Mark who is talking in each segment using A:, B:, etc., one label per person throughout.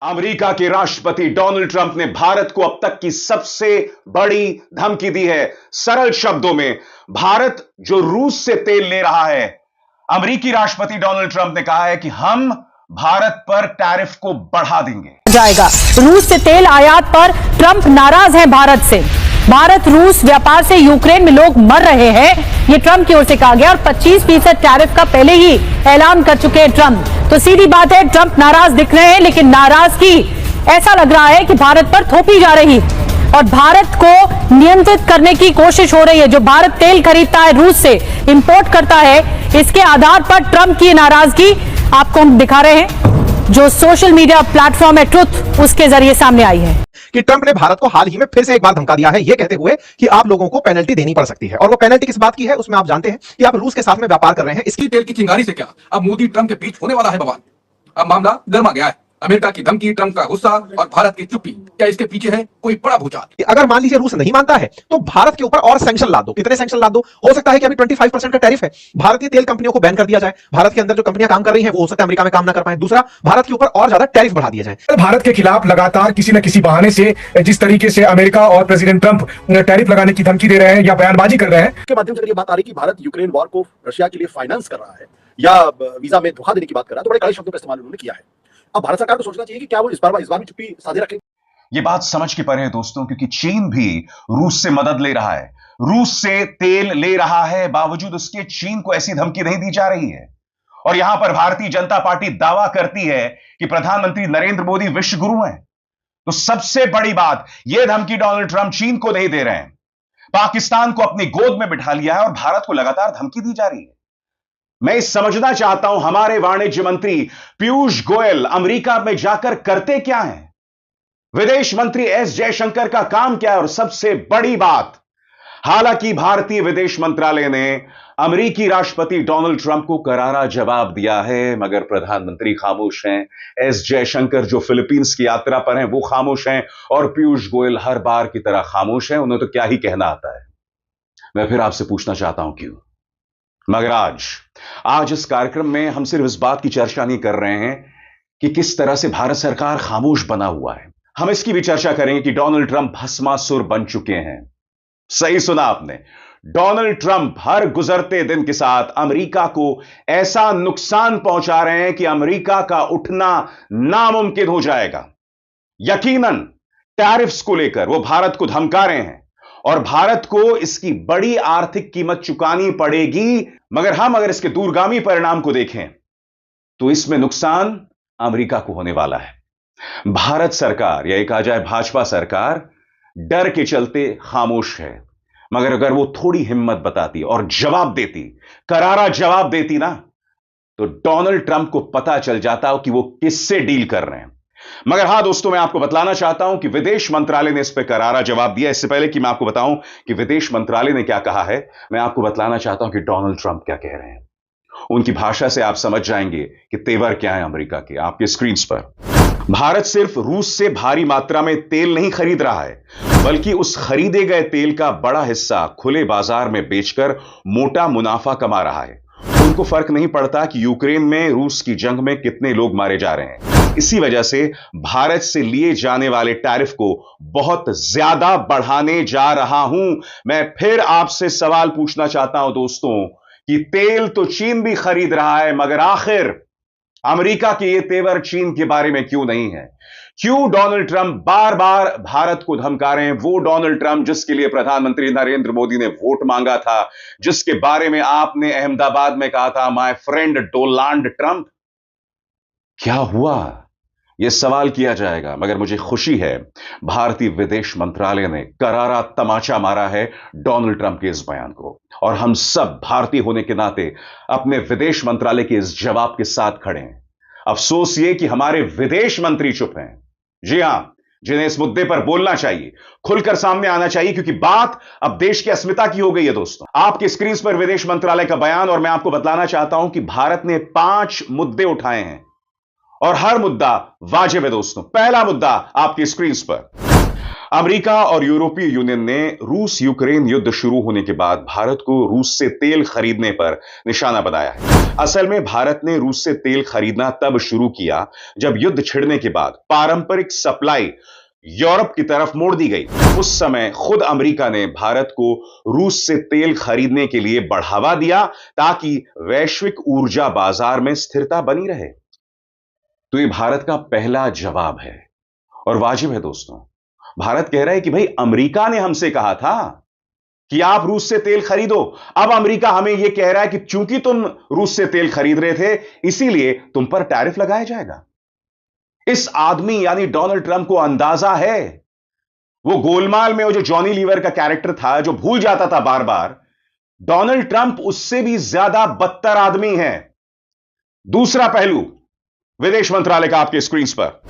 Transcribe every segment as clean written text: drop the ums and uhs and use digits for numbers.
A: America के राष्ट्रपति Donald Trump ने भारत को अब तक की सबसे बड़ी धमकी दी है। सरल शब्दों में, भारत जो रूस से तेल ले रहा है, अमेरिकी राष्ट्रपति डोनाल्ड ट्रंप ने कहा है कि हम भारत पर टैरिफ को बढ़ा देंगे।
B: जाएगा रूस से तेल आयात पर ट्रंप नाराज है भारत से। भारत रूस व्यापार से यूक्रेन में लोग मर रहे हैं, ये ट्रंप की ओर से कहा गया और 25% टैरिफ का पहले ही ऐलान कर चुके हैं ट्रंप। तो सीधी बात है, ट्रंप नाराज दिख रहे हैं, लेकिन नाराजगी ऐसा लग रहा है कि भारत पर थोपी जा रही और भारत को नियंत्रित करने की कोशिश हो रही है। जो भारत तेल खरीदता है, रूस से इंपोर्ट करता है, इसके आधार पर ट्रंप की नाराजगी आपको हम दिखा रहे हैं। जो सोशल मीडिया प्लेटफॉर्म है ट्रुथ, उसके जरिए सामने आई है
C: कि ट्रंप ने भारत को हाल ही में फिर से एक बार धमका दिया है, यह कहते हुए कि आप लोगों को पेनल्टी देनी पड़ सकती है। और वो पेनल्टी किस बात की है, उसमें आप जानते हैं कि आप रूस के साथ में व्यापार कर रहे हैं।
D: इसकी तेल की चिंगारी से क्या अब मोदी ट्रंप के बीच होने वाला है बवाल। अब मामला गर्मा गया है। अमेरिका की धमकी, ट्रंप का गुस्सा और भारत की चुप्पी, क्या इसके पीछे है कोई बड़ा भूचाल?
C: अगर मान लीजिए रूस नहीं मानता है तो भारत के ऊपर और सैंक्शन ला दो। कितने सैंक्शन ला दो? हो सकता है कि अभी 25% का टैरिफ है, भारतीय तेल कंपनियों को बैन कर दिया जाए। भारत के अंदर जो कंपनियां काम कर रही हैं वो हो सकता है अमेरिका में काम ना कर पाए। दूसरा, भारत के ऊपर और ज्यादा टैरिफ बढ़ा दिया जाए।
E: भारत के खिलाफ लगातार किसी न किसी बहाने से जिस तरीके से अमेरिका और प्रेसिडेंट ट्रंप टैरिफ लगाने की धमकी दे रहे हैं या बयानबाजी कर रहे हैं,
F: के माध्यम से ये बात आ रही कि भारत यूक्रेन वॉर को रशिया के लिए फाइनेंस कर रहा है या वीजा में धोखा देने की बात कर रहा है, तो बड़े कड़े शब्दों का इस्तेमाल उन्होंने किया है। अब भारत सरकार को सोचना चाहिए कि क्या वो इस बार भी चुप्पी साधे रखें।
A: यह बात समझ के परे है दोस्तों, क्योंकि चीन भी रूस से मदद ले रहा है, रूस से तेल ले रहा है, बावजूद उसके चीन को ऐसी धमकी नहीं दी जा रही है। और यहां पर भारतीय जनता पार्टी दावा करती है कि प्रधानमंत्री नरेंद्र मोदी विश्व गुरु हैं। तो सबसे बड़ी बात, यह धमकी डोनाल्ड ट्रंप चीन को नहीं दे रहे हैं, पाकिस्तान को अपनी गोद में बिठा लिया है और भारत को लगातार धमकी दी जा रही है। मैं समझना चाहता हूं, हमारे वाणिज्य मंत्री पीयूष गोयल अमेरिका में जाकर करते क्या हैं? विदेश मंत्री एस जयशंकर का काम क्या है? और सबसे बड़ी बात, हालांकि भारतीय विदेश मंत्रालय ने अमेरिकी राष्ट्रपति डोनाल्ड ट्रंप को करारा जवाब दिया है, मगर प्रधानमंत्री खामोश हैं। एस जयशंकर जो फिलीपींस की यात्रा पर हैं वो खामोश हैं और पीयूष गोयल हर बार की तरह खामोश हैं। उन्हें तो क्या ही कहना आता है। मैं फिर आपसे पूछना चाहता हूं क्यों? मगर आज इस कार्यक्रम में हम सिर्फ इस बात की चर्चा नहीं कर रहे हैं कि किस तरह से भारत सरकार खामोश बना हुआ है, हम इसकी भी चर्चा करेंगे कि डोनाल्ड ट्रंप भस्मासुर बन चुके हैं। सही सुना आपने, डोनाल्ड ट्रंप हर गुजरते दिन के साथ अमेरिका को ऐसा नुकसान पहुंचा रहे हैं कि अमेरिका का उठना नामुमकिन हो जाएगा। यकीनन टैरिफ्स को लेकर वो भारत को धमका रहे हैं और भारत को इसकी बड़ी आर्थिक कीमत चुकानी पड़ेगी। मगर हम अगर इसके दूरगामी परिणाम को देखें तो इसमें नुकसान अमेरिका को होने वाला है। भारत सरकार या कहा जाए भाजपा सरकार डर के चलते खामोश है, मगर अगर वो थोड़ी हिम्मत बताती और जवाब देती, करारा जवाब देती ना, तो डोनाल्ड ट्रंप को पता चल जाता कि वो किससे डील कर रहे हैं। मगर हां दोस्तों, मैं आपको बतलाना चाहता हूं कि विदेश मंत्रालय ने इस पर करारा जवाब दिया। इससे पहले कि मैं आपको बताऊं कि विदेश मंत्रालय ने क्या कहा है, मैं आपको बतलाना चाहता हूं कि डोनाल्ड ट्रंप क्या कह रहे हैं। उनकी भाषा से आप समझ जाएंगे कि तेवर क्या है अमेरिका के। आपके स्क्रीन पर भारत सिर्फ रूस से भारी मात्रा में तेल नहीं खरीद रहा है, बल्कि उस खरीदे गए तेल का बड़ा हिस्सा खुले बाजार में बेचकर मोटा मुनाफा कमा रहा है। उनको फर्क नहीं पड़ता कि यूक्रेन में रूस की जंग में कितने लोग मारे जा रहे हैं। इसी वजह से भारत से लिए जाने वाले टैरिफ को बहुत ज्यादा बढ़ाने जा रहा हूं। मैं फिर आपसे सवाल पूछना चाहता हूं दोस्तों कि तेल तो चीन भी खरीद रहा है, मगर आखिर अमेरिका के ये तेवर चीन के बारे में क्यों नहीं है? क्यों डोनाल्ड ट्रंप बार बार भारत को धमका रहे हैं? वो डोनाल्ड ट्रंप जिसके लिए प्रधानमंत्री नरेंद्र मोदी ने वोट मांगा था, जिसके बारे में आपने अहमदाबाद में कहा था माय फ्रेंड डोनाल्ड ट्रंप। क्या हुआ? यह सवाल किया जाएगा। मगर मुझे खुशी है, भारतीय विदेश मंत्रालय ने करारा तमाचा मारा है डोनाल्ड ट्रंप के इस बयान को, और हम सब भारतीय होने के नाते अपने विदेश मंत्रालय के इस जवाब के साथ खड़े हैं। अफसोस यह कि हमारे विदेश मंत्री चुप हैं। जी हां, जिन्हें इस मुद्दे पर बोलना चाहिए, खुलकर सामने आना चाहिए, क्योंकि बात अब देश की अस्मिता की हो गई है। दोस्तों, आपके स्क्रीन पर विदेश मंत्रालय का बयान, और मैं आपको बतलाना चाहता हूं कि भारत ने 5 मुद्दे उठाए हैं और हर मुद्दा वाजिब है। दोस्तों, पहला मुद्दा आपकी स्क्रीन पर, अमेरिका और यूरोपीय यूनियन ने रूस यूक्रेन युद्ध शुरू होने के बाद भारत को रूस से तेल खरीदने पर निशाना बनाया है। असल में भारत ने रूस से तेल खरीदना तब शुरू किया जब युद्ध छिड़ने के बाद पारंपरिक सप्लाई यूरोप की तरफ मोड़ दी गई। उस समय खुद अमेरिका ने भारत को रूस से तेल खरीदने के लिए बढ़ावा दिया ताकि वैश्विक ऊर्जा बाजार में स्थिरता बनी रहे। तो ये भारत का पहला जवाब है और वाजिब है दोस्तों। भारत कह रहा है कि भाई अमेरिका ने हमसे कहा था कि आप रूस से तेल खरीदो। अब अमेरिका हमें यह कह रहा है कि चूंकि तुम रूस से तेल खरीद रहे थे इसीलिए तुम पर टैरिफ लगाया जाएगा। इस आदमी यानी डोनाल्ड ट्रंप को अंदाजा है, वो गोलमाल में वो जो जॉनी लीवर का कैरेक्टर था जो भूल जाता था बार बार, डोनाल्ड ट्रंप उससे भी ज्यादा बदतर आदमी है। दूसरा पहलू विदेश मंत्रालय का आपके स्क्रीन पर,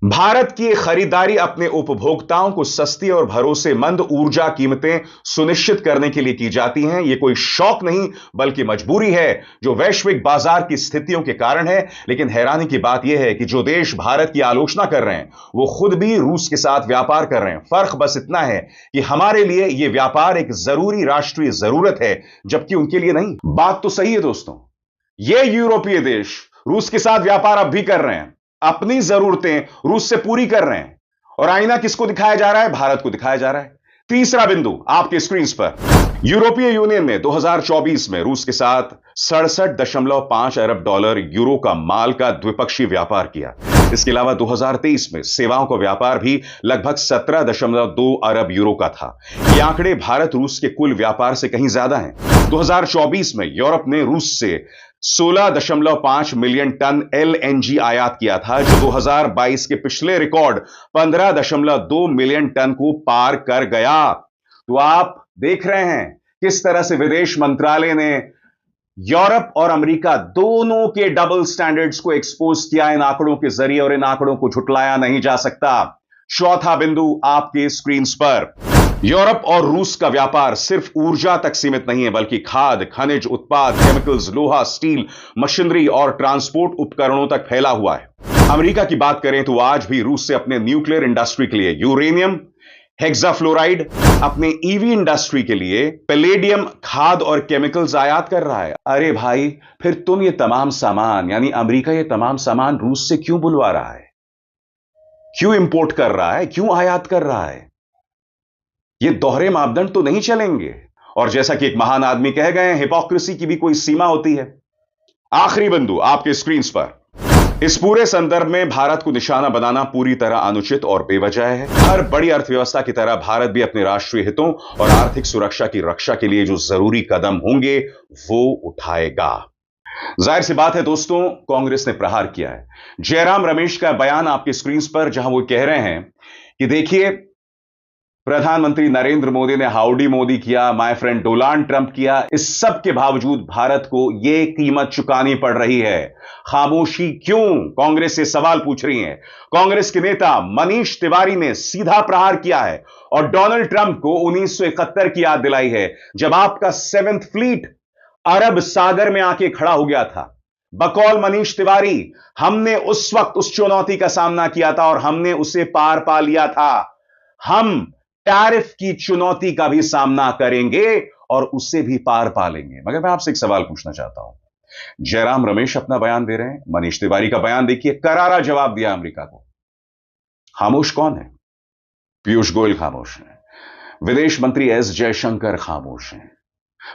A: भारत की खरीदारी अपने उपभोक्ताओं को सस्ती और भरोसेमंद ऊर्जा कीमतें सुनिश्चित करने के लिए की जाती हैं। यह कोई शौक नहीं बल्कि मजबूरी है जो वैश्विक बाजार की स्थितियों के कारण है। लेकिन हैरानी की बात यह है कि जो देश भारत की आलोचना कर रहे हैं वो खुद भी रूस के साथ व्यापार कर रहे हैं। फर्क बस इतना है कि हमारे लिए यह व्यापार एक जरूरी राष्ट्रीय जरूरत है जबकि उनके लिए नहीं। बात तो सही है दोस्तों, ये यूरोपीय देश रूस के साथ व्यापार अब भी कर रहे हैं, अपनी जरूरतें रूस से पूरी कर रहे हैं और आईना किसको दिखाया जा रहा है? भारत को दिखाया जा रहा है। तीसरा बिंदु आपके स्क्रीन पर, यूरोपीय यूनियन ने 2024 में रूस के साथ 67.5 अरब डॉलर यूरो का माल का द्विपक्षीय व्यापार किया। इसके अलावा 2023 में सेवाओं का व्यापार भी लगभग 17.2 अरब यूरो का था। ये आंकड़े भारत रूस के कुल व्यापार से कहीं ज्यादा हैं। 2024 में यूरोप ने रूस से 16.5 मिलियन टन LNG आयात किया था जो 2022 के पिछले रिकॉर्ड 15.2 मिलियन टन को पार कर गया। तो आप देख रहे हैं किस तरह से विदेश मंत्रालय ने यूरोप और अमेरिका दोनों के डबल स्टैंडर्ड्स को एक्सपोज किया इन आंकड़ों के जरिए और इन आंकड़ों को झुटलाया नहीं जा सकता। चौथा बिंदु आपके स्क्रीन पर, यूरोप और रूस का व्यापार सिर्फ ऊर्जा तक सीमित नहीं है बल्कि खाद्य, खनिज उत्पाद, केमिकल्स, लोहा, स्टील, मशीनरी और ट्रांसपोर्ट उपकरणों तक फैला हुआ है। अमेरिका की बात करें तो आज भी रूस से अपने न्यूक्लियर इंडस्ट्री के लिए यूरेनियम, हेक्साफ्लोराइड, अपने ईवी इंडस्ट्री के लिए पैलेडियम, खाद और केमिकल्स आयात कर रहा है। अरे भाई, फिर तुम ये तमाम सामान यानी अमेरिका ये तमाम सामान रूस से क्यों बुलवा रहा है? क्यों इंपोर्ट कर रहा है? क्यों आयात कर रहा है? ये दोहरे मापदंड तो नहीं चलेंगे। और जैसा कि एक महान आदमी कह गए हैं, हिपोक्रेसी की भी कोई सीमा होती है। आखिरी बिंदु आपके स्क्रीन पर, इस पूरे संदर्भ में भारत को निशाना बनाना पूरी तरह अनुचित और बेवजह है। हर बड़ी अर्थव्यवस्था की तरह भारत भी अपने राष्ट्रीय हितों और आर्थिक सुरक्षा की रक्षा के लिए जो जरूरी कदम होंगे वो उठाएगा। जाहिर सी बात है दोस्तों, कांग्रेस ने प्रहार किया है। जयराम रमेश का बयान आपके स्क्रीन पर जहां वो कह रहे हैं कि देखिए, प्रधानमंत्री नरेंद्र मोदी ने हाउडी मोदी किया, माय फ्रेंड डोनाल्ड ट्रंप किया, इस सब के बावजूद भारत को यह कीमत चुकानी पड़ रही है। खामोशी क्यों? कांग्रेस से सवाल पूछ रही है। कांग्रेस के नेता मनीष तिवारी ने सीधा प्रहार किया है और डोनाल्ड ट्रंप को 1971 की याद दिलाई है जब आपका 7th फ्लीट अरब सागर में आके खड़ा हो गया था। बकौल मनीष तिवारी, हमने उस वक्त उस चुनौती का सामना किया था और हमने उसे पार पा लिया था। हम टैरिफ की चुनौती का भी सामना करेंगे और उसे भी पार पा लेंगे। मगर मैं आपसे एक सवाल पूछना चाहता हूं। जयराम रमेश अपना बयान दे रहे हैं, मनीष तिवारी का बयान देखिए, करारा जवाब दिया अमेरिका को। खामोश कौन है? पीयूष गोयल खामोश हैं, विदेश मंत्री एस जयशंकर खामोश हैं,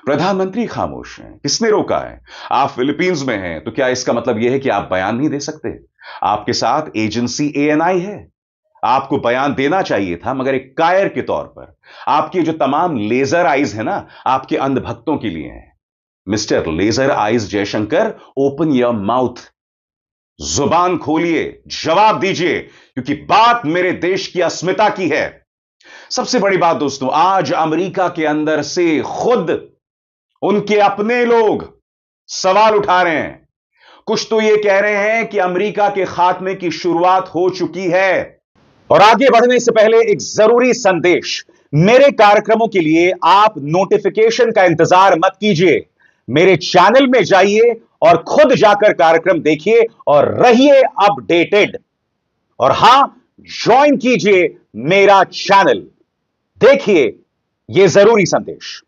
A: प्रधानमंत्री खामोश हैं। किसने रोका है? आप फिलीपींस में हैं तो क्या इसका मतलब यह है कि आप बयान नहीं दे सकते? आपके साथ एजेंसी ANI है, आपको बयान देना चाहिए था मगर एक कायर के तौर पर। आपके जो तमाम लेजर आइज है ना, आपके अंधभक्तों के लिए हैं। Mister laser eyes Jaishankar, open your mouth, जुबान खोलिए, जवाब दीजिए, क्योंकि बात मेरे देश की अस्मिता की है। सबसे बड़ी बात दोस्तों, आज अमेरिका के अंदर से खुद उनके अपने लोग सवाल उठा रहे हैं। कुछ तो यह कह रहे हैं कि अमेरिका के खात्मे की शुरुआत हो चुकी है। और आगे बढ़ने से पहले एक जरूरी संदेश, मेरे कार्यक्रमों के लिए आप नोटिफिकेशन का इंतजार मत कीजिए। मेरे चैनल में जाइए और खुद जाकर कार्यक्रम देखिए और रहिए अपडेटेड। और हां, ज्वाइन कीजिए मेरा चैनल, देखिए यह जरूरी संदेश।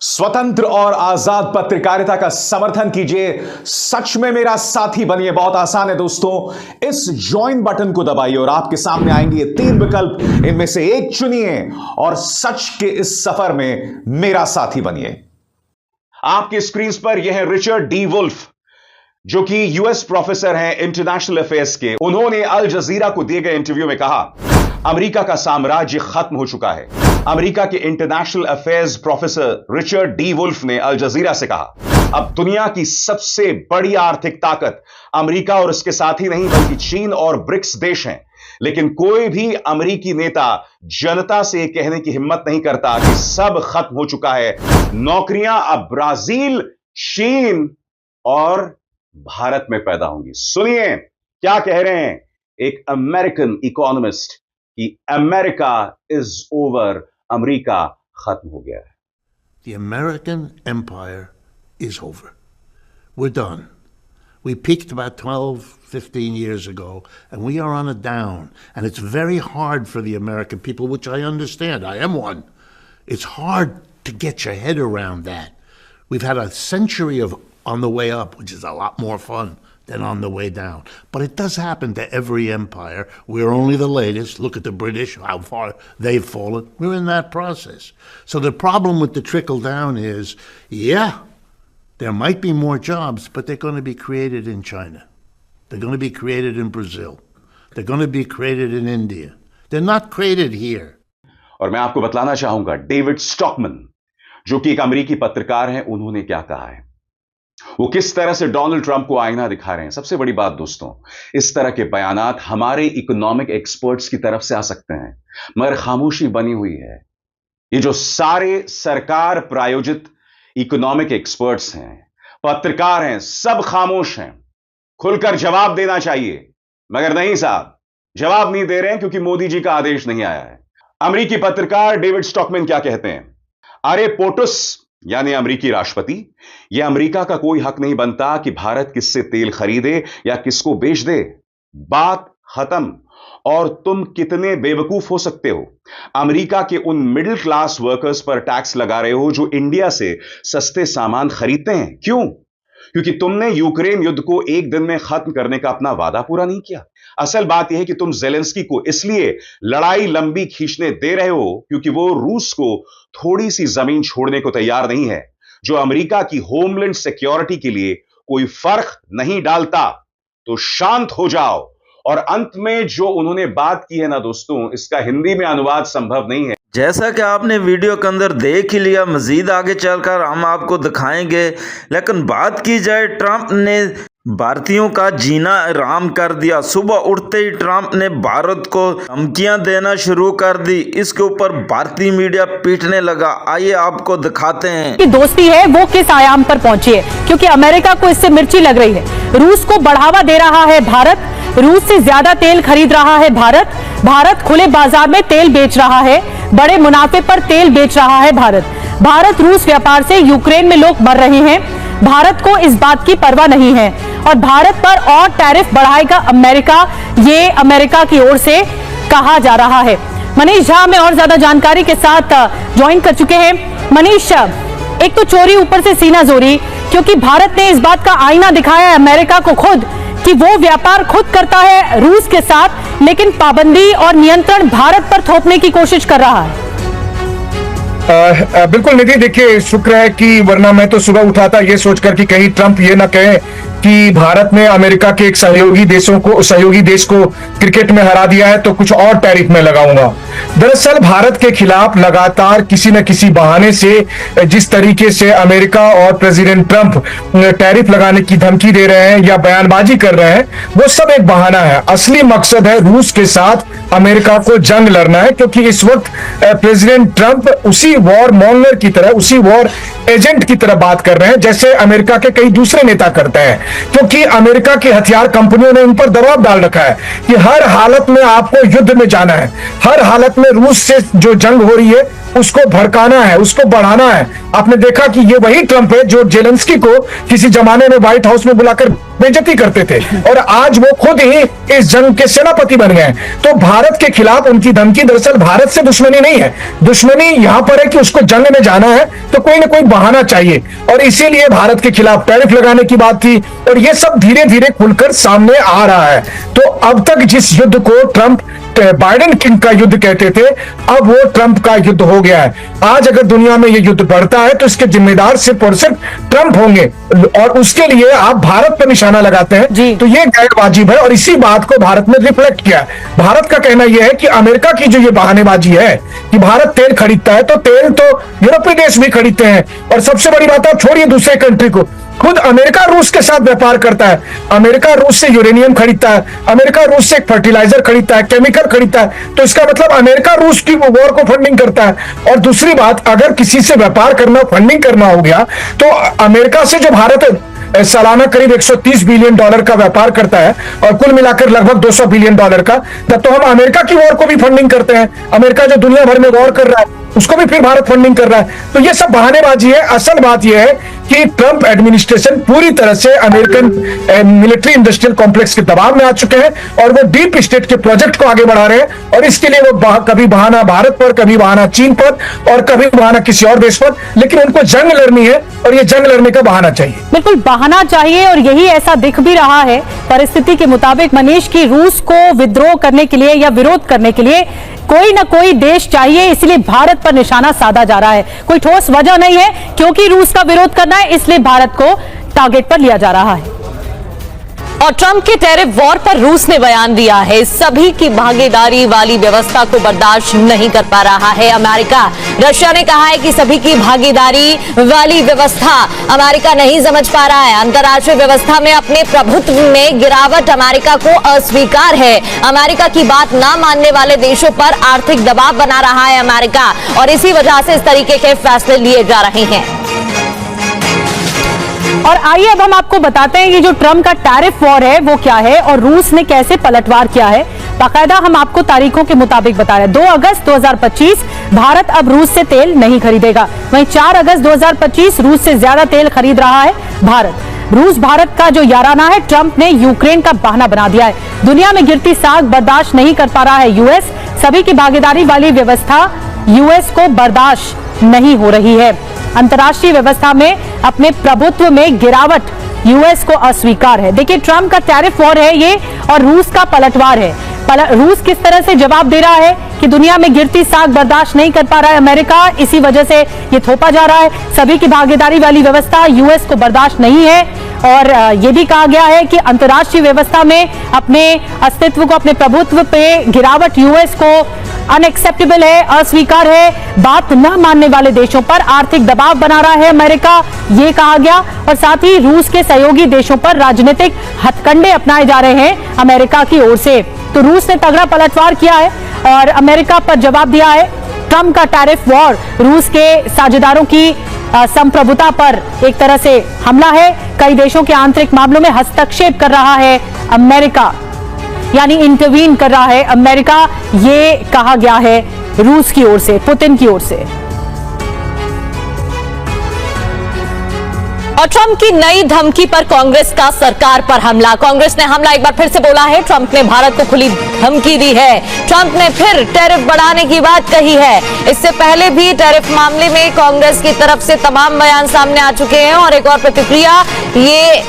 A: स्वतंत्र और आजाद पत्रकारिता का समर्थन कीजिए, सच में मेरा साथी बनिए। बहुत आसान है दोस्तों, इस ज्वाइन बटन को दबाइए और आपके सामने आएंगे 3 विकल्प, इनमें से एक चुनिए और सच के इस सफर में मेरा साथी बनिए। आपके स्क्रीन पर यह है रिचर्ड डी वुल्फ, जो कि यूएस प्रोफेसर हैं इंटरनेशनल अफेयर्स के। उन्होंने अल जजीरा को दिए गए इंटरव्यू में कहा, अमेरिका का साम्राज्य खत्म हो चुका है। अमेरिका के international affairs professor Richard D Wolff ने अल जजीरा से कहा, अब दुनिया की सबसे बड़ी आर्थिक ताकत अमेरिका और इसके साथ ही नहीं बल्कि चीन और ब्रिक्स देश हैं। लेकिन कोई भी अमेरिकी नेता जनता से कहने की हिम्मत नहीं करता कि सब खत्म हो चुका है। नौकरियां अब ब्राजील, चीन और भारत में पैदा होंगी। सुनिए क्या कह रहे हैं एक अमेरिकन इकोनॉमिस्ट कि अमेरिका इज ओवर, अमेरिका खत्म हो गया है।
G: The American empire is over. We're done. We peaked about 12, 15 years ago, and we are on a down. And it's very hard for the American people, which I understand. I am one. It's hard to get your head around that. We've had a century of on the way up, which is a lot more fun than on the way down. But it does happen to every empire. We're only the latest. Look at the British, how far they've fallen. We're in that process. So the problem with the trickle down is, yeah, there might be more jobs, but they're going to be created in China. They're going to be created in Brazil. They're going to be created in India. They're not created here.
A: और मैं आपको बतलाना चाहूंगा, David स्टॉकमन, जो कि एक अमेरिकी पत्रकार हैं, उन्होंने क्या कहा है, वो किस तरह से डोनाल्ड ट्रंप को आईना दिखा रहे हैं। सबसे बड़ी बात दोस्तों, इस तरह के बयानात हमारे इकोनॉमिक एक्सपर्ट्स की तरफ से आ सकते हैं, मगर खामोशी बनी हुई है। ये जो सारे सरकार प्रायोजित इकोनॉमिक एक्सपर्ट्स हैं, पत्रकार हैं, सब खामोश हैं। खुलकर जवाब देना चाहिए, मगर नहीं साहब, जवाब नहीं दे रहे हैं क्योंकि मोदी जी का आदेश नहीं आया है। अमेरिकी पत्रकार डेविड स्टॉकमैन क्या कहते हैं, अरे पोटुस यानी अमेरिकी राष्ट्रपति, यह अमेरिका का कोई हक नहीं बनता कि भारत किससे तेल खरीदे या किसको बेच दे। बात खत्म। और तुम कितने बेवकूफ हो सकते हो, अमेरिका के उन मिडिल क्लास वर्कर्स पर टैक्स लगा रहे हो जो इंडिया से सस्ते सामान खरीदते हैं। क्यों? क्योंकि तुमने यूक्रेन युद्ध को एक दिन में खत्म करने का अपना वादा पूरा नहीं किया। असल बात यह है कि तुम जेलेंस्की को इसलिए लड़ाई लंबी खींचने दे रहे हो क्योंकि वो रूस को थोड़ी सी जमीन छोड़ने को तैयार नहीं है, जो अमेरिका की होमलैंड सिक्योरिटी के लिए कोई फर्क नहीं डालता। तो शांत हो जाओ। और अंत में जो उन्होंने बात की है ना दोस्तों, इसका हिंदी में अनुवाद संभव नहीं है।
H: जैसा कि आपने वीडियो के अंदर देख ही लिया, मजीद आगे चलकर हम आपको दिखाएंगे। लेकिन बात की जाए, ट्रंप ने भारतीयों का जीना आराम कर दिया। सुबह उठते ही ट्रंप ने भारत को धमकियां देना शुरू कर दी। इसके ऊपर भारतीय मीडिया पीटने लगा। आइए आपको दिखाते हैं
B: कि दोस्ती है वो किस आयाम पर पहुंची है, क्योंकि अमेरिका को इससे मिर्ची लग रही है। रूस को बढ़ावा दे रहा है भारत, रूस से ज्यादा तेल खरीद रहा है भारत, भारत खुले बाजार में तेल बेच रहा है, बड़े मुनाफे पर तेल बेच रहा है भारत रूस व्यापार से यूक्रेन में लोग मर रहे हैं, भारत को इस बात की परवाह नहीं है और भारत पर और टैरिफ बढ़ाएगा अमेरिका, ये अमेरिका की ओर से कहा जा रहा है। मनीष झा हमें और ज्यादा जानकारी के साथ ज्वाइन कर चुके हैं। मनीष, एक तो चोरी ऊपर से सीना जोरी, क्योंकि भारत ने इस बात का आईना दिखाया है अमेरिका को खुद कि वो व्यापार खुद करता है रूस के साथ, लेकिन पाबंदी और नियंत्रण भारत पर थोपने की कोशिश कर रहा है।
E: बिल्कुल निधि, देखिए शुक्र है कि वरना मैं तो सुबह उठा था ये सोचकर कि कहीं ट्रंप ये ना कहे कि भारत ने अमेरिका के एक सहयोगी देश को क्रिकेट में हरा दिया है तो कुछ और टैरिफ में लगाऊंगा। दरअसल भारत के खिलाफ लगातार किसी न किसी बहाने से जिस तरीके से अमेरिका और प्रेसिडेंट ट्रंप टैरिफ लगाने की धमकी दे रहे हैं या बयानबाजी कर रहे हैं, वो सब एक बहाना है। असली मकसद है रूस के साथ अमेरिका को जंग लड़ना है, क्योंकि इस वक्त प्रेसिडेंट ट्रंप उसी वॉर मॉन्गर की तरह, उसी वॉर एजेंट की तरह बात कर रहे हैं जैसे अमेरिका के कई दूसरे नेता करते हैं, क्योंकि अमेरिका की हथियार कंपनियों ने इन पर दबाव डाल रखा है कि हर हालत में आपको युद्ध में जाना है, हर हालत में रूस से जो जंग हो रही है उसको भड़काना है, उसको बढ़ाना है। आपने देखा कि ये वही ट्रंप है जो जेलेंस्की को किसी जमाने में व्हाइट हाउस में बुलाकर बेइज्जती करते थे और आज वो खुद ही इस जंग के सेनापति बन गए। तो भारत के खिलाफ उनकी धमकी दरअसल भारत से दुश्मनी नहीं है, दुश्मनी यहां पर है कि उसको जंग में जाना है तो कोई ना कोई बहाना चाहिए और इसीलिए भारत के खिलाफ टैरिफ लगाने की बात थी और ये सब धीरे धीरे खुलकर सामने आ रहा है। तो अब तक जिस युद्ध को ट्रंप बाइडेन किंग का युद्ध कहते थे, अब वो ट्रंप का युद्ध हो गया है। आज अगर दुनिया में ये युद्ध बढ़ता है तो इसके जिम्मेदार सिर्फ और सिर्फ ट्रंप होंगे और उसके लिए आप भारत पर निशाना लगाते हैं तो ये गैर वाजिब है और इसी बात को भारत ने रिफ्लेक्ट किया। भारत का कहना यह है कि अमेरिका की जो ये बहानेबाजी है कि भारत तेल खरीदता है तो तेल तो यूरोपीय देश भी खरीदते हैं और सबसे बड़ी बात आप छोड़िए दूसरे कंट्री को, खुद अमेरिका रूस के साथ व्यापार करता है। अमेरिका रूस से यूरेनियम खरीदता है, अमेरिका रूस से फर्टिलाइजर खरीदता है, केमिकल खरीदता है, तो इसका मतलब अमेरिका रूस की वॉर को फंडिंग करता है। और दूसरी बात, अगर किसी से व्यापार करना, फंडिंग करना हो गया तो अमेरिका से जो भारत सालाना करीब 130 बिलियन डॉलर का व्यापार करता है और कुल मिलाकर लगभग 200 बिलियन डॉलर का, तब तो हम अमेरिका की वॉर को भी फंडिंग करते हैं। अमेरिका जो दुनिया भर में वॉर कर रहा है उसको भी फिर भारत फंडिंग कर रहा है। तो ये सब बहानेबाजी है। असल बात यह है कि ट्रंप एडमिनिस्ट्रेशन पूरी तरह से अमेरिकन मिलिट्री इंडस्ट्रियल कॉम्प्लेक्स के दबाव में आ चुके हैं और वो डीप स्टेट के प्रोजेक्ट को आगे बढ़ा रहे हैं और इसके लिए वो कभी बहाना भारत पर, कभी बहाना चीन पर और कभी बहाना किसी और देश पर, लेकिन उनको जंग लड़नी है और ये जंग लड़ने का बहाना चाहिए।
B: बिल्कुल बहाना चाहिए और यही ऐसा दिख भी रहा है परिस्थिति के मुताबिक मनीष की रूस को विद्रोह करने के लिए या विरोध करने के लिए कोई ना कोई देश चाहिए, इसलिए भारत पर निशाना साधा जा रहा है। कोई ठोस वजह नहीं है, क्योंकि रूस का विरोध करना है इसलिए भारत को टारगेट पर लिया जा रहा है।
I: और ट्रंप के टैरिफ वॉर पर रूस ने बयान दिया है, सभी की भागीदारी वाली व्यवस्था को बर्दाश्त नहीं कर पा रहा है अमेरिका। रशिया ने कहा है कि सभी की भागीदारी वाली व्यवस्था अमेरिका नहीं समझ पा रहा है। अंतर्राष्ट्रीय व्यवस्था में अपने प्रभुत्व में गिरावट अमेरिका को अस्वीकार है। अमेरिका की बात ना मानने वाले देशों पर आर्थिक दबाव बना रहा है अमेरिका और इसी वजह से इस तरीके के फैसले लिए जा रहे हैं।
B: और आइए अब हम आपको बताते हैं ये जो ट्रंप का टैरिफ वॉर है वो क्या है और रूस ने कैसे पलटवार किया है। बाकायदा हम आपको तारीखों के मुताबिक बता रहे हैं। 2 अगस्त 2025 भारत अब रूस से तेल नहीं खरीदेगा। वहीं 4 अगस्त 2025 रूस से ज्यादा तेल खरीद रहा है भारत। रूस भारत का जो याराना है ट्रंप ने यूक्रेन का बहाना बना दिया है। दुनिया में गिरती साख बर्दाश्त नहीं कर पा रहा है यूएस। सभी की भागीदारी वाली व्यवस्था यूएस को बर्दाश्त नहीं हो रही है। अंतर्राष्ट्रीय व्यवस्था में अपने प्रभुत्व में गिरावट यूएस को अस्वीकार है। देखिए ट्रंप का टैरिफ वॉर है ये और रूस का पलटवार है। रूस किस तरह से जवाब दे रहा है कि दुनिया में गिरती साख बर्दाश्त नहीं कर पा रहा है अमेरिका, इसी वजह से ये थोपा जा रहा है। सभी की भागीदारी वाली व्यवस्था यूएस को बर्दाश्त नहीं है और ये भी कहा गया है कि अंतर्राष्ट्रीय व्यवस्था में अपने अस्तित्व को, अपने प्रभुत्व पे गिरावट यूएस को अनएक्सेप्टेबल है, अस्वीकार है। बात न मानने वाले देशों पर आर्थिक दबाव बना रहा है अमेरिका, ये कहा गया। और साथ ही रूस के सहयोगी देशों पर राजनीतिक हथकंडे अपनाए जा रहे हैं अमेरिका की ओर से। तो रूस ने तगड़ा पलटवार किया है और अमेरिका पर जवाब दिया है। ट्रंप का टैरिफ वॉर रूस के साझेदारों की संप्रभुता पर एक तरह से हमला है। कई देशों के आंतरिक मामलों में हस्तक्षेप कर रहा है अमेरिका, यानी इंटरवीन कर रहा है अमेरिका, ये कहा गया है रूस की ओर से, पुतिन की ओर से।
I: और ट्रंप की नई धमकी पर कांग्रेस का सरकार पर हमला। कांग्रेस ने हमला एक बार फिर से बोला है। ट्रंप ने भारत को खुली धमकी दी है। ट्रंप ने फिर टैरिफ बढ़ाने की बात कही है। इससे पहले भी टैरिफ मामले में कांग्रेस की तरफ से तमाम बयान सामने आ चुके हैं और एक और प्रतिक्रिया ये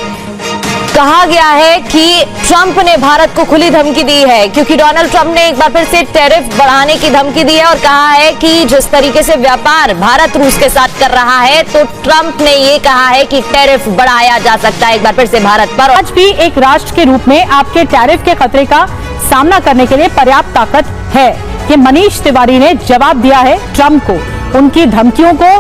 I: कहा गया है कि ट्रंप ने भारत को खुली धमकी दी है, क्योंकि डोनाल्ड ट्रंप ने एक बार फिर से टैरिफ बढ़ाने की धमकी दी है और कहा है कि जिस तरीके से व्यापार भारत रूस के साथ कर रहा है, तो ट्रंप ने ये कहा है कि टैरिफ बढ़ाया जा सकता है एक बार फिर से भारत पर।
B: आज भी एक राष्ट्र के रूप में आपके टैरिफ के खतरे का सामना करने के लिए पर्याप्त ताकत है। ये मनीष तिवारी ने जवाब दिया है ट्रंप को, उनकी धमकियों को,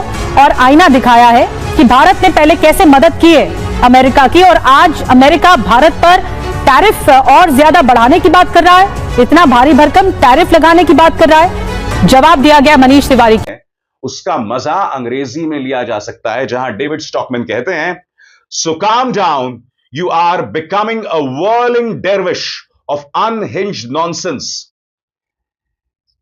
B: और आईना दिखाया है कि भारत ने पहले कैसे मदद की है अमेरिका की और आज अमेरिका भारत पर टैरिफ और ज्यादा बढ़ाने की बात कर रहा है, इतना भारी भरकम टैरिफ लगाने की बात कर रहा है। जवाब दिया गया मनीष तिवारी को।
A: उसका मजा अंग्रेजी में लिया जा सकता है, जहां डेविड स्टॉकमैन कहते हैं, so calm down, you are becoming a whirling dervish of unhinged nonsense.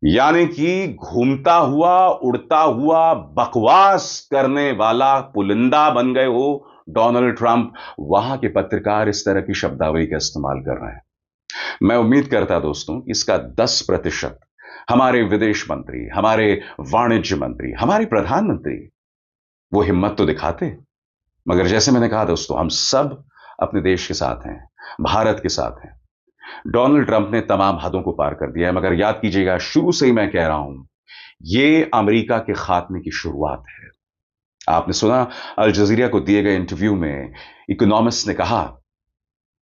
A: यानी कि घूमता हुआ उड़ता हुआ बकवास करने वाला पुलिंदा बन गए हो डोनाल्ड ट्रंप। वहां के पत्रकार इस तरह की शब्दावली का इस्तेमाल कर रहे हैं। मैं उम्मीद करता दोस्तों कि इसका 10% हमारे विदेश मंत्री, हमारे वाणिज्य मंत्री, हमारे प्रधानमंत्री वो हिम्मत तो दिखाते। मगर जैसे मैंने कहा दोस्तों, हम सब अपने देश के साथ हैं, भारत के साथ हैं। डोनाल्ड ट्रंप ने तमाम हदों को पार कर दिया है। मगर याद कीजिएगा, शुरू से ही मैं कह रहा हूं, यह अमेरिका के खात्मे की शुरुआत है। आपने सुना अल जजीरा को दिए गए इंटरव्यू में इकोनॉमिस्ट ने कहा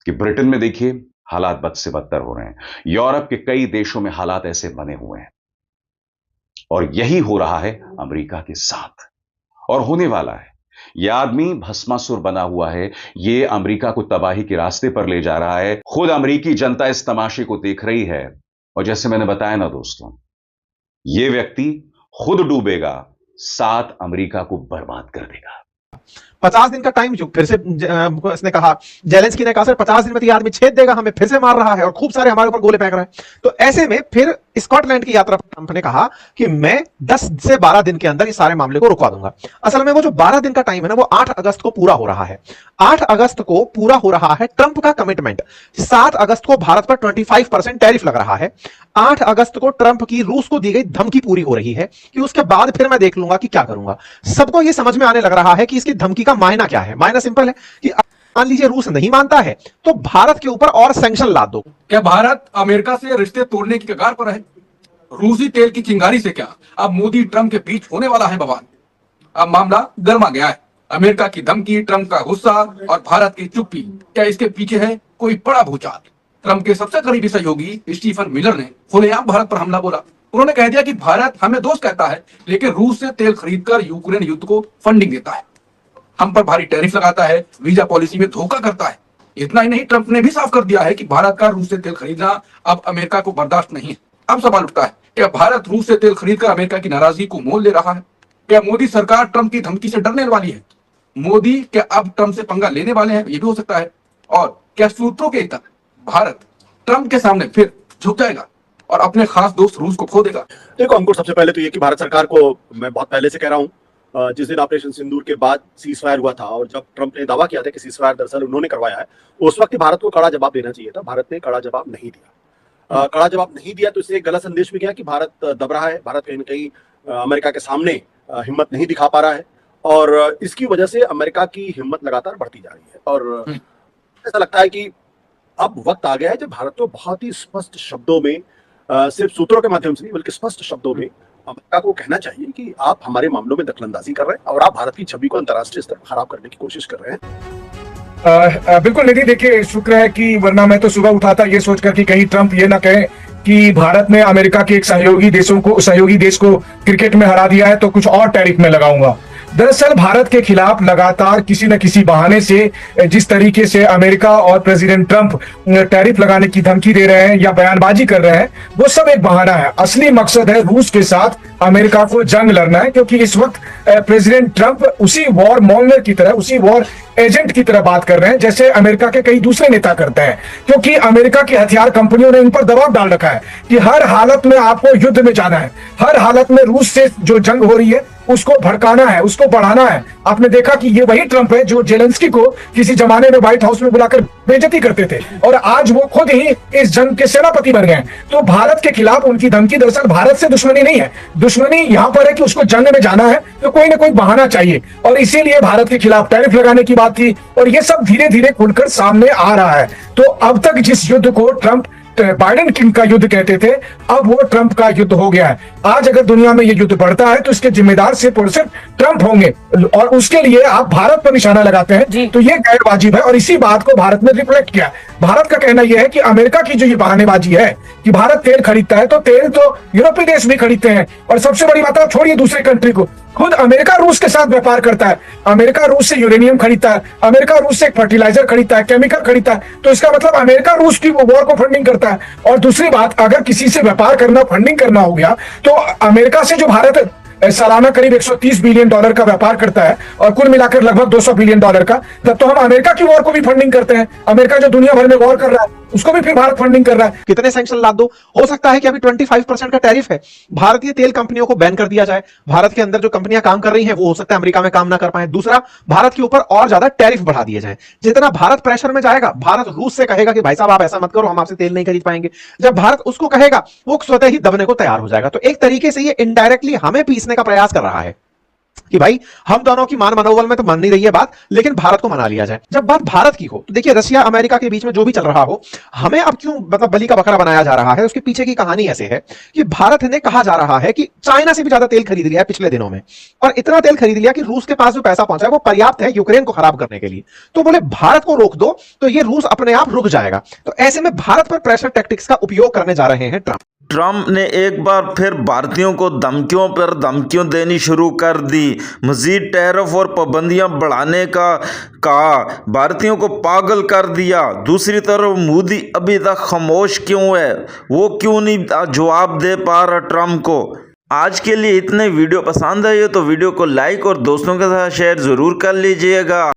A: कि ब्रिटेन में देखिए हालात बद से बदतर हो रहे हैं, यूरोप के कई देशों में हालात ऐसे बने हुए हैं, और यही हो रहा है अमेरिका के साथ और होने वाला है। यह आदमी भस्मासुर बना हुआ है, यह अमेरिका को तबाही के रास्ते पर ले जा रहा है। खुद अमेरिकी जनता इस तमाशे को देख रही है, और जैसे मैंने बताया ना दोस्तों, यह व्यक्ति खुद डूबेगा, साथ अमेरिका को बर्बाद कर देगा।
C: 50 दिन का टाइम जो फिर से इसने कहा, जेलेंस्की ने कहा सर 50 दिन में ये आदमी छेद देगा, हमें फिर से मार रहा है और खूब सारे हमारे ऊपर गोले फेंक रहा है। तो ऐसे में फिर स्कॉटलैंड की यात्रा पर ट्रंप ने कहा कि मैं 10 से 12 दिन के अंदर इस सारे मामले को रुकवा दूंगा। असल में वो जो 12 दिन का टाइम है ना, वो 8 अगस्त को पूरा हो रहा है। 8 अगस्त को पूरा हो रहा है ट्रंप का कमिटमेंट। 7 अगस्त को भारत पर 25% टैरिफ लग रहा है। 8 अगस्त को ट्रंप की रूस को दी गई धमकी पूरी हो रही है कि उसके बाद फिर मैं देख लूंगा कि क्या करूंगा। सबको यह समझ में आने लग रहा है कि इसकी धमकी का मायना क्या है। मायना सिंपल है कि मान लीजिए रूस नहीं मानता है तो भारत के ऊपर और सैंक्शन लाद दो।
D: क्या भारत अमेरिका से रिश्ते तोड़ने की कगार पर है? रूसी तेल की चिंगारी से क्या अब मोदी ट्रंप के बीच होने वाला है बवाल? अब मामला गर्मा गया है। अमेरिका की धमकी, ट्रंप का गुस्सा और भारत की चुप्पी, क्या इसके पीछे है कोई बड़ा भूचाल? ट्रंप के सबसे करीबी सहयोगी स्टीफन मिलर ने खुलेआम भारत पर हमला बोला। उन्होंने कह दिया कि भारत हमें दोस्त कहता है, लेकिन रूस से तेल खरीदकर यूक्रेन युद्ध को फंडिंग देता है, हम पर भारी टैरिफ लगाता है, वीजा पॉलिसी में धोखा करता है। इतना ही नहीं, ट्रंप ने भी साफ कर दिया है कि भारत का रूस से तेल खरीदना अब अमेरिका को बर्दाश्त नहीं है। अब सवाल उठता है, क्या भारत रूस से तेल खरीदकर अमेरिका की नाराजगी को मोल ले रहा है? क्या मोदी सरकार ट्रंप की धमकी से डरने वाली है? मोदी क्या अब ट्रंप से पंगा लेने वाले हैं? ये भी हो सकता है। और क्या सूत्रों के तक भारत ट्रंप के सामने फिर झुक जाएगा और अपने खास दोस्त रूस को खो देगा?
F: देखो अंकुर, सबसे पहले तो ये कि भारत सरकार को मैं बहुत पहले से कह रहा हूँ, जिस दिन ऑपरेशन सिंदूर के बाद सीज फायर हुआ था और जब ट्रंप ने दावा किया था कि सीज फायर दरअसल उन्होंने करवाया है, उस वक्त भारत को कड़ा जवाब देना चाहिए था। भारत ने कड़ा जवाब नहीं दिया। कड़ा जवाब नहीं दिया तो इससे एक गलत संदेश भी गया कि भारत दब रहा है, भारत कहीं ना कहीं अमेरिका के सामने हिम्मत नहीं दिखा पा रहा है, और इसकी वजह से अमेरिका की हिम्मत लगातार बढ़ती जा रही है। और ऐसा लगता है कि अब वक्त आ गया है जब भारत को बहुत ही स्पष्ट शब्दों में, सिर्फ सूत्रों के माध्यम से नहीं बल्कि स्पष्ट शब्दों में अमेरिका को कहना चाहिए कि आप हमारे मामलों में दखलंदाजी कर रहे हैं और आप भारत की छवि को अंतर्राष्ट्रीय स्तर पर खराब करने की कोशिश कर रहे हैं।
E: बिल्कुल निधि, देखिए शुक्र है कि वरना मैं तो सुबह उठा था ये सोचकर कि कहीं ट्रंप ये ना कहे कि भारत ने अमेरिका के एक सहयोगी देश को क्रिकेट में हरा दिया है तो कुछ और टैरिफ में लगाऊंगा। दरअसल भारत के खिलाफ लगातार किसी न किसी बहाने से जिस तरीके से अमेरिका और प्रेसिडेंट ट्रंप टैरिफ लगाने की धमकी दे रहे हैं या बयानबाजी कर रहे हैं, वो सब एक बहाना है। असली मकसद है रूस के साथ अमेरिका को जंग लड़ना है, क्योंकि इस वक्त प्रेसिडेंट ट्रंप उसी वॉर मॉन्गर की तरह, उसी वॉर एजेंट की तरह बात कर रहे हैं जैसे अमेरिका के कई दूसरे नेता करते हैं। क्योंकि अमेरिका की हथियार कंपनियों ने इन पर दबाव डाल रखा है कि हर हालत में आपको युद्ध में जाना है, हर हालत में रूस से जो जंग हो रही है उसको भड़काना है, उसको बढ़ाना है। आपने देखा कि ये वही ट्रंप है जो जेलेंस्की को किसी जमाने में व्हाइट हाउस में बुलाकर बेइज्जती करते थे, और आज वो खुद ही इस जंग के सेनापति बन गए। तो भारत के खिलाफ उनकी धमकी दरअसल भारत से दुश्मनी नहीं है, दुश्मनी यहां पर है कि उसको जंग में जाना है तो कोई ना कोई बहाना चाहिए, और इसीलिए भारत के खिलाफ टैरिफ लगाने की बात थी, और ये सब धीरे धीरे खुलकर सामने आ रहा है। तो अब तक जिस युद्ध को ट्रंप बाइडेन किंग का युद्ध कहते थे, अब वो ट्रंप का युद्ध हो गया है। आज अगर दुनिया में ये युद्ध बढ़ता है तो इसके जिम्मेदार सिर्फ और सिर्फ ट्रंप होंगे, और उसके लिए आप भारत पर निशाना लगाते हैं तो ये गैर वाजिब है, और इसी बात को भारत ने रिफ्लेक्ट किया। भारत का कहना यह है कि अमेरिका की जो ये बहानेबाजी है कि भारत तेल खरीदता है, तो तेल तो यूरोपीय देश भी खरीदते हैं, और सबसे बड़ी बात आप छोड़िए दूसरे कंट्री को, खुद अमेरिका रूस के साथ व्यापार करता है। अमेरिका रूस से यूरेनियम खरीदता है, अमेरिका रूस से फर्टिलाइजर खरीदता है, केमिकल खरीदता है, तो इसका मतलब अमेरिका रूस की वॉर को फंडिंग करता है। और दूसरी बात, अगर किसी से व्यापार करना, फंडिंग करना हो गया, तो अमेरिका से जो भारत सालाना करीब $130 बिलियन का व्यापार करता है, और कुल मिलाकर लगभग $200 बिलियन का, तब तो हम अमेरिका की वॉर को भी फंडिंग करते हैं। अमेरिका जो दुनिया भर में वॉर कर रहा है, उसको भी फिर भारत फंडिंग कर रहा है।
C: कितने सैंक्शन ला दो, हो सकता है कि अभी 25% का टैरिफ है, भारतीय तेल कंपनियों को बैन कर दिया जाए, भारत के अंदर जो कंपनियां काम कर रही हैं वो हो सकता है अमेरिका में काम ना कर पाए। दूसरा, भारत के ऊपर और ज्यादा टैरिफ बढ़ा दिए जाए। जितना भारत प्रेशर में जाएगा, भारत रूस से कहेगा कि भाई साहब आप ऐसा मत करो, हम आपसे तेल नहीं खरीद पाएंगे। जब भारत उसको कहेगा, वो स्वतः ही दबने को तैयार हो जाएगा। तो एक तरीके से ये इनडायरेक्टली हमें पीसने का प्रयास कर रहा है कि भाई हम दोनों की मनोबल में तो मन नहीं रही है बात, लेकिन भारत को मना लिया जाए। जब बात भारत की हो, देखिए रशिया अमेरिका के बीच में जो भी चल रहा हो, हमें अब क्यों मतलब बलि का बकरा बनाया जा रहा है, उसके पीछे की कहानी ऐसे है कि भारत ने कहा जा रहा है कि चाइना से भी ज्यादा तेल खरीद लिया है पिछले दिनों में, और इतना तेल खरीद लिया कि रूस के पास जो पैसा पहुंचा है वो पर्याप्त है यूक्रेन को खराब करने के लिए। तो बोले भारत को रोक दो तो ये रूस अपने आप रुक जाएगा। तो ऐसे में भारत पर प्रेशर टैक्टिक्स का उपयोग करने जा रहे हैं
H: ट्रंप ने एक बार फिर भारतीयों को धमकियों पर धमकियां देनी शुरू कर दी। मजीद टैरिफ और पाबंदियां बढ़ाने का कहा, भारतीयों को पागल कर दिया। दूसरी तरफ मोदी अभी तक खामोश क्यों है, वो क्यों नहीं जवाब दे पा रहा ट्रंप को। आज के लिए इतने। वीडियो पसंद आई हो तो वीडियो को लाइक और दोस्तों के साथ शेयर जरूर कर लीजिएगा।